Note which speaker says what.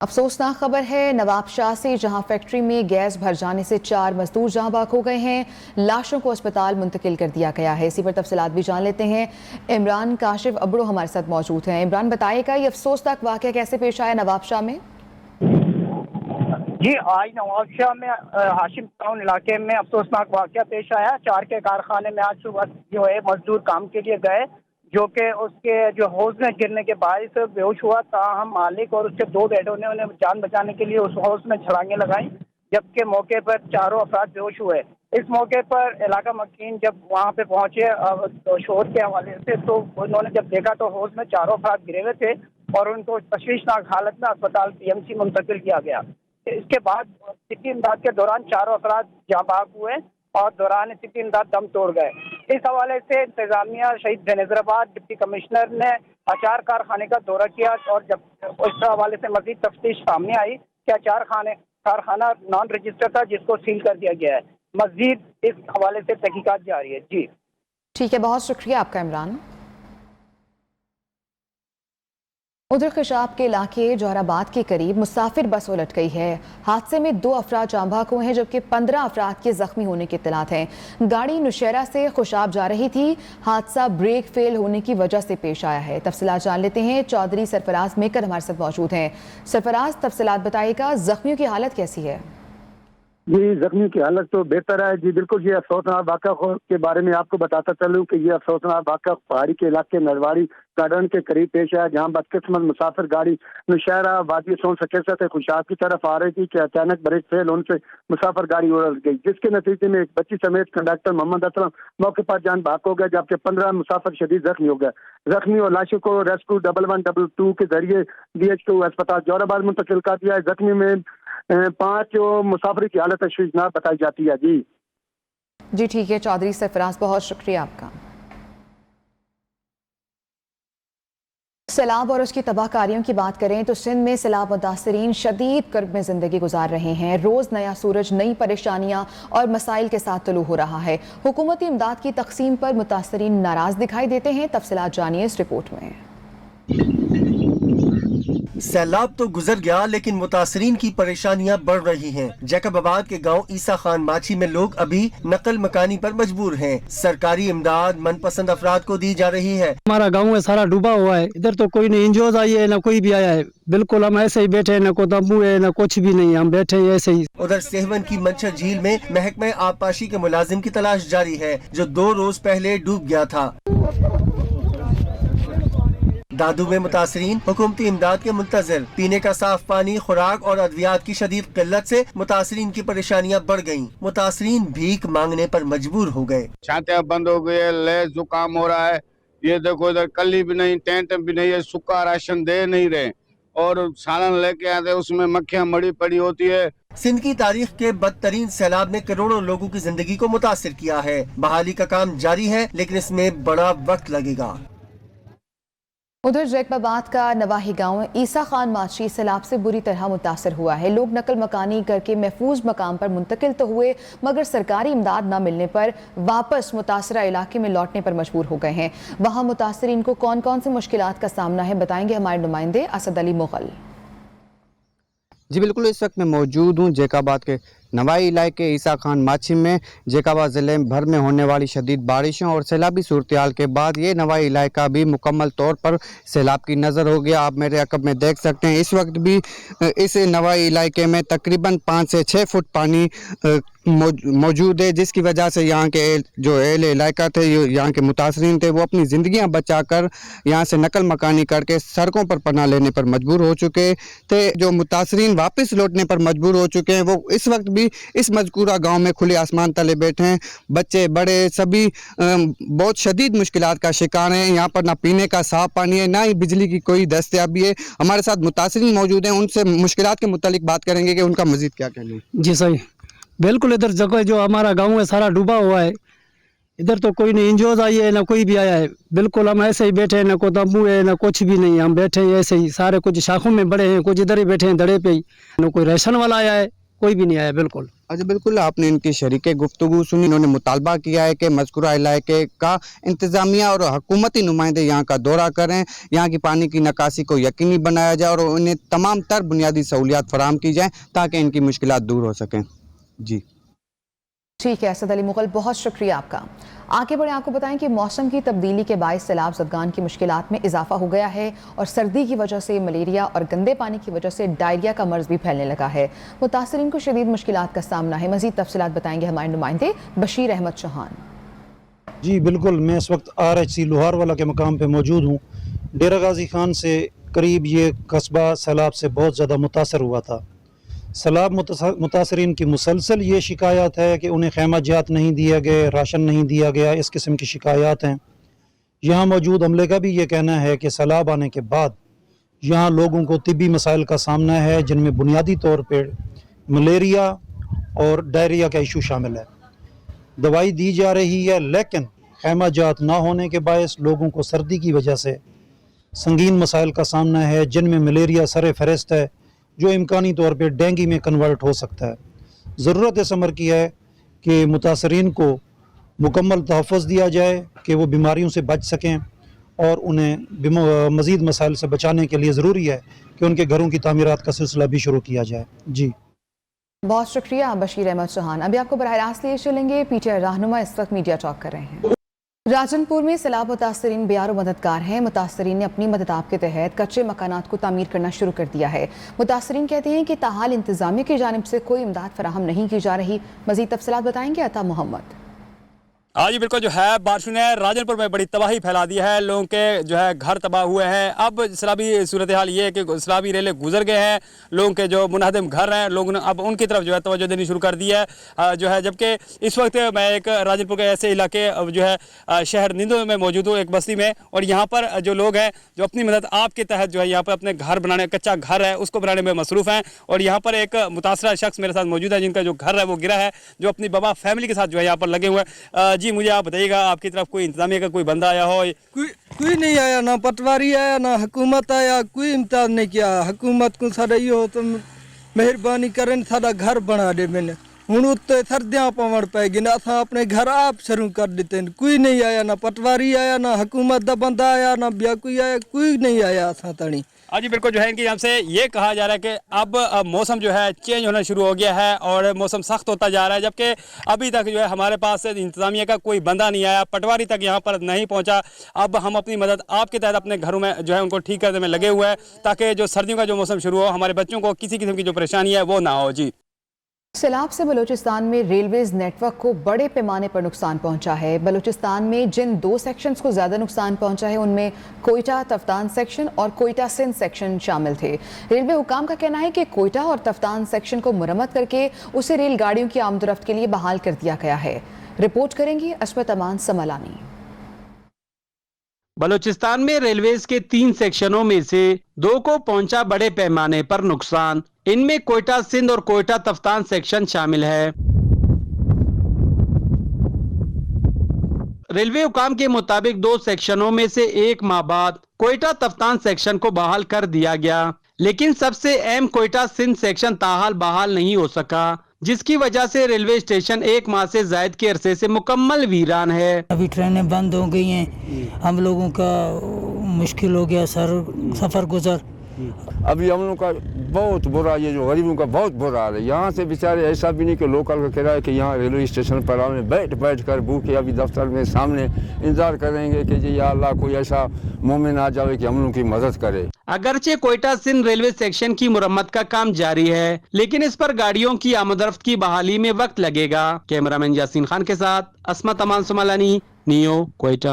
Speaker 1: अफसोसनाक खबर है नवाबशाह से, जहां फैक्ट्री में गैस भर जाने से 4 मजदूर जहां बाक हो गए हैं। लाशों को अस्पताल मुंतकिल कर दिया गया है। इसी पर तफसीलात भी जान लेते हैं। इमरान काशिफ अबड़ो हमारे साथ मौजूद हैं। इमरान, बताइएगा ये अफसोसनाक वाक़या कैसे पेश आया नवाबशाह में?
Speaker 2: जी, आज नवाबशाह में हाशिम टाउन इलाके में अफसोसनाक वाक़या पेश आया। 4 के कारखाने में आज सुबह जो है मजदूर काम के लिए गए, जो कि उसके जो हौज में गिरने के बायस बेहोश हुआ। ताहम मालिक और उसके 2 बेटों ने उन्हें जान बचाने के लिए उस हौज में छलांगे लगाई, जबकि मौके पर चारों अफराद बेहोश हुए। इस मौके पर इलाका मकीन जब वहाँ पे पहुंचे तो शोर के हवाले से, तो उन्होंने जब देखा तो हौज में चारों अफराद गिरे हुए थे और उनको तशवीशनाक हालत में अस्पताल PMC मुंतकिल किया गया। इसके बाद तिब्बी इमदाद के दौरान चारों अफराद जाँ बाग हुए और दौरान तिब्बी इमदाद दम तोड़ गए। इस हवाले से इंतजामिया शहीद बेनज़ीराबाद डिप्टी कमिश्नर ने अचार कारखाने का दौरा किया और जब इस हवाले से मजीद तफ्तीश सामने आई कि अचार कारखाना नॉन रजिस्टर था, जिसको सील कर दिया गया है। मजीद इस हवाले से तहकीकात जारी है। जी
Speaker 1: ठीक है, बहुत शुक्रिया आपका इमरान। उधर खिशाब के इलाके जौहराबाद के करीब मुसाफिर बस उलट गई है। हादसे में 2 अफराद जाँ बाक हुए हैं, जबकि 15 अफराद के जख्मी होने की इत्तलात हैं। गाड़ी नौशहरा से खुशाब जा रही थी। हादसा ब्रेक फेल होने की वजह से पेश आया है। तफसीलात जान लेते हैं। चौधरी सरफराज मेकर हमारे साथ मौजूद हैं। सरफराज, तफसीलात बताइएगा, जख्मियों की हालत कैसी है?
Speaker 3: जी, जख्मी की हालत तो बेहतर है। जी बिल्कुल, ये अफसोसनाक वाक़या के बारे में आपको बताता चलूँ कि ये अफसोसनाक वाक़या पहाड़ी के इलाके नरवाड़ी गार्डन के करीब पेश आया, जहाँ बदकिस्मत मुसाफिर गाड़ी नौशहरा वादी सोन सकेसा से खुशाब की तरफ आ रही थी कि अचानक ब्रेक फेल होने से मुसाफिर गाड़ी उलट गई, जिसके नतीजे में एक बच्ची समेत कंडक्टर मोहम्मद असलम मौके पर जान बाक हो गए, जबकि 15 मुसाफिर शदीद जख्मी हो गए। जख्मी और लाशों को रेस्क्यू 1112 के जरिए DH2 अस्पताल जौहराबाद मुंतकिल कर दिया है। जख्मी में 5 मुसाफिर की हालत तशवीशनाक बताई जाती है।
Speaker 1: जी ठीक है चौधरी सरफराज, बहुत शुक्रिया आपका। सैलाब और उसकी तबाहकारियों की बात करें तो सिंध में सैलाब मुतासरीन शदीद कर्ब में जिंदगी गुजार रहे हैं। रोज नया सूरज नई परेशानियां और मसाइल के साथ तुलू हो रहा है। हुकूमती इमदाद की तकसीम पर मुतासरीन नाराज दिखाई देते हैं। तफसीलात जानिए इस रिपोर्ट में।
Speaker 4: सैलाब तो गुजर गया, लेकिन मुतासरीन की परेशानियां बढ़ रही हैं। जैकबाबाद के गांव ईसा खान माची में लोग अभी नकल मकानी पर मजबूर हैं। सरकारी इमदाद मनपसंद अफराद को दी जा रही है।
Speaker 5: हमारा गांव में सारा डूबा हुआ है। इधर तो कोई नहीं इंजोज आई है, न कोई भी आया है। बिल्कुल हम ऐसे ही बैठे हैं, न कोई तंबू है न कुछ भी नहीं, हम बैठे हैं ऐसे ही।
Speaker 4: उधर सेहवन की मंचर झील में महकमे आबपाशी के मुलाजिम की तलाश जारी है, जो 2 रोज पहले डूब गया था। दादू में मुतासरीन हुकूमती इमदाद के मुंतजर। पीने का साफ पानी, खुराक और अद्वियात की शदीद किल्लत से मुतासरीन की परेशानियां बढ़ गयीं। मुतासरीन भीख मांगने पर मजबूर हो गए।
Speaker 6: छाते बंद हो गए, ले जुकाम हो रहा है। ये देखो इधर कली भी नहीं, टेंट भी नहीं है, सूखा राशन दे नहीं रहे और सालन लेके आते उसमें मक्खियां मड़ी पड़ी होती है।
Speaker 4: सिंध की तारीख के बदतरीन सैलाब ने करोड़ों लोगों की जिंदगी को मुतासिर किया है। बहाली का काम जारी है, लेकिन इसमें बड़ा वक्त लगेगा।
Speaker 1: उधर जैकबाबाद का नवाही गांव ईसा खान माची सैलाब से बुरी तरह मुतासर हुआ है। लोग नकल मकानी करके महफूज मकाम पर मुंतकिल तो हुए, मगर सरकारी इमदाद न मिलने पर वापस मुतासरा इलाके में लौटने पर मजबूर हो गए हैं। वहां मुतासरीन को कौन कौन सी मुश्किलात का सामना है, बताएंगे हमारे नुमाइंदे असद अली मुगल।
Speaker 7: जी बिल्कुल, इस वक्त मैं मौजूद हूँ जैकाबाद के नवाई इलाके ईसा खान माछी में। जैकाबाद ज़िले भर में होने वाली शदीद बारिशों और सैलाबी सूरत हाल के बाद ये नवाई इलाका भी मुकम्मल तौर पर सैलाब की नज़र हो गया। आप मेरे अकब में देख सकते हैं, इस वक्त भी इस नवाई इलाके में तकरीबन 5 से 6 फुट पानी मौजूद है, जिसकी वजह से यहाँ के जो अहले इलाका थे, यहाँ के मुतासरीन थे, वो अपनी ज़िंदगियाँ बचाकर यहाँ से नकल मकानी करके सड़कों पर पनाह लेने पर मजबूर हो चुके थे। जो मुतासरीन वापस लौटने पर मजबूर हो चुके हैं, वो इस वक्त भी इस मज़कूरा गांव में खुले आसमान तले बैठे हैं। बच्चे बड़े सभी बहुत शदीद मुश्किलात का शिकार हैं। यहाँ पर ना पीने का साफ पानी है, ना ही बिजली की कोई दस्तयाबी है। हमारे साथ मुतासरीन मौजूद हैं, उनसे मुश्किलात के मुतालिक बात करेंगे कि उनका मज़ीद क्या कहना है।
Speaker 5: जी सही, बिल्कुल इधर जगह जो हमारा गांव है सारा डूबा हुआ है। इधर तो कोई नहीं इंजोज आई है, ना कोई भी आया है। बिल्कुल हम ऐसे ही बैठे हैं, ना कोई तंबू है ना कुछ भी नहीं, हम बैठे हैं ऐसे ही। सारे कुछ शाखों में बड़े हैं, कुछ इधर ही बैठे हैं दड़े पे ही। ना कोई राशन वाला आया है, कोई भी नहीं आया। बिल्कुल
Speaker 7: अच्छा, बिल्कुल आपने इनकी शरीके गुफ्तगू सुनी। इन्होंने मुतालबा किया है कि मज़कूरा इलाके का इंतज़ामिया और हुकूमती नुमाइंदे यहाँ का दौरा करें, यहाँ की पानी की निकासी को यकीनी बनाया जाए और उन्हें तमाम तर बुनियादी सहूलियात फराहम की जाएँ ताकि इनकी मुश्किलात दूर हो सकें। जी
Speaker 1: ठीक है असद अली मुगल, बहुत शुक्रिया आपका। आगे बढ़े, आपको बताएं कि मौसम की तब्दीली के बायस सैलाब ज़दगान की मुश्किलात में इजाफा हो गया है और सर्दी की वजह से मलेरिया और गंदे पानी की वजह से डायरिया का मर्ज भी फैलने लगा है। मुतासरीन को शदीद मुश्किलात का सामना है। मज़ीद तफसीलात बताएंगे हमारे नुमाइंदे बशीर अहमद चौहान।
Speaker 8: जी बिल्कुल, मैं इस वक्त RHC लोहारवाला के मकाम पे मौजूद हूँ। डेरा गाजी खान से करीब ये कस्बा सैलाब से बहुत ज़्यादा मुतासर हुआ था। सैलाब मुतासरीन की मुसलसल ये शिकायत है कि उन्हें खैमा जात नहीं दिया गया, राशन नहीं दिया गया, इस किस्म की शिकायत हैं। यहाँ मौजूद अमले का भी ये कहना है कि सैलाब आने के बाद यहाँ लोगों को तिब्बी मसाइल का सामना है, जिनमें बुनियादी तौर पर मलेरिया और डायरिया का इशू शामिल है। दवाई दी जा रही है, लेकिन खैमा जात ना होने के बायस लोगों को सर्दी की वजह से संगीन मसाइल का सामना है, जिनमें मलेरिया सर फहरिस्त है, जो इम्कानी तौर पर डेंगू में कन्वर्ट हो सकता है। ज़रूरत इस अमर की है कि मुतासरीन को मुकम्मल तहफ़्फ़ुज़ दिया जाए कि वो बीमारियों से बच सकें और उन्हें मज़ीद मसाइल से बचाने के लिए ज़रूरी है कि उनके घरों की तामीरात का सिलसिला भी शुरू किया जाए। जी
Speaker 1: बहुत शुक्रिया बशीर अहमद चौहान। अभी आपको बराह रास्त लिए चलेंगे। PTI रहनुमा इस वक्त मीडिया टॉक कर रहे हैं। राजनपुर में सैलाब मुतासरीन बेयारो मददगार हैं। मुतासरीन ने अपनी मदद के तहत कच्चे मकानात को तामीर करना शुरू कर दिया है। मुतासरीन कहते हैं कि ताहाल इंतजामिया की जानिब से कोई इमदाद फराहम नहीं की जा रही। मज़ीद तफसीलात बताएंगे अता मोहम्मद।
Speaker 9: आज बिल्कुल जो है बारिशों ने राजनपुर में बड़ी तबाही फैला दी है। लोगों के जो है घर तबाह हुए हैं। अब सैलाबी सूरत हाल ये है कि सैलाबी रेले गुजर गए हैं। लोगों के जो मुनहदम घर हैं, लोगों ने अब उनकी तरफ जो है तवज्जो देनी शुरू कर दी है। जो है जबकि इस वक्त मैं एक राजनपुर के ऐसे इलाके जो है शहर निंदो में मौजूद हूँ, एक बस्ती में, और यहाँ पर जो लोग हैं जो अपनी मदद आपके तहत जो है यहाँ पर अपने घर बनाने, कच्चा घर है उसको बनाने में मसरूफ़ हैं। और यहाँ पर एक मुतासरा शख्स मेरे साथ मौजूद है जिनका जो घर है वो गिरा है, जो अपनी बाबा फैमिली के साथ जो है यहाँ पर लगे हुए हैं। जी मुझे आप बताइएगा, आपकी तरफ कोई इंतजामिया का कोई बंदा आया हो?
Speaker 10: कोई नहीं आया, ना पटवारी आया ना हुकूमत आया, कोई इम्ताद नहीं किया। हुकूमत को साढ़ा ये हो तो मेहरबानी करें साढ़ा घर बना दे। मैंने हूँ उत्ते सर्दियाँ पवण पैगी ना, असा अपने घर आप शुरू कर देते हैं। कोई नहीं आया, ना पटवारी आया ना हुकूमत का बंदा आया ना बिया कोई आया, कोई नहीं आया असा तणी।
Speaker 9: जी बिल्कुल जो है इनकी यहाँ से ये कहा जा रहा है कि अब मौसम जो है चेंज होना शुरू हो गया है और मौसम सख्त होता जा रहा है, जबकि अभी तक जो है हमारे पास इंतजामिया का कोई बंदा नहीं आया, पटवारी तक यहाँ पर नहीं पहुँचा। अब हम अपनी मदद आपके तहत अपने घरों में जो है उनको ठीक करने में लगे हुए हैं ताकि जो सर्दियों का जो मौसम शुरू हो, हमारे बच्चों को किसी किस्म की जो परेशानी है वो ना हो। जी
Speaker 1: सैलाब से बलूचिस्तान में रेलवेज नेटवर्क को बड़े पैमाने पर नुकसान पहुंचा है। बलूचिस्तान में जिन 2 सेक्शंस को ज़्यादा नुकसान पहुंचा है उनमें कोयटा तफ्तान सेक्शन और कोयटा सिंध सेक्शन शामिल थे। रेलवे हुकाम का कहना है कि कोयटा और तफ्तान सेक्शन को मुरम्मत करके उसे रेलगाड़ियों की आमदोरफ्त के लिए बहाल कर दिया गया है। रिपोर्ट करेंगी अस्मत अमान समलानी।
Speaker 11: बलूचिस्तान में रेलवेज के 3 सेक्शनों में से 2 को पहुंचा बड़े पैमाने पर नुकसान। इनमें कोयटा सिंध और कोयटा तफ्तान सेक्शन शामिल है। रेलवे हुकाम के मुताबिक 2 सेक्शनों में से 1 माह बाद कोयटा तफ्तान सेक्शन को बहाल कर दिया गया, लेकिन सबसे अहम कोयटा सिंध सेक्शन ताहाल बहाल नहीं हो सका, जिसकी वजह से रेलवे स्टेशन 1 माह से जायद के अरसे से मुकम्मल वीरान है।
Speaker 10: अभी ट्रेनें बंद हो गई हैं, हम लोगों का मुश्किल हो गया सफ़र गुजर।
Speaker 6: अभी हम लोग का बहुत बुरा, ये जो गरीबों का बहुत बुरा हाल है। यहाँ से बेचारे ऐसा भी नहीं कि लोकल का किराया कि यहाँ रेलवे स्टेशन पर आने बैठ कर भूखे अभी दफ्तर में सामने इंतजार करेंगे कि जी या अल्लाह कोई ऐसा मोमिन आ जाए कि हम लोग की मदद करे।
Speaker 11: अगरचे कोयटा सिंध रेलवे सेक्शन की मुरम्मत का काम जारी है, लेकिन इस पर गाड़ियों की आमदरफ्त की बहाली में वक्त लगेगा। कैमरामैन यासीन खान के साथ असमत अमान सुमालानी, नियो, कोयटा।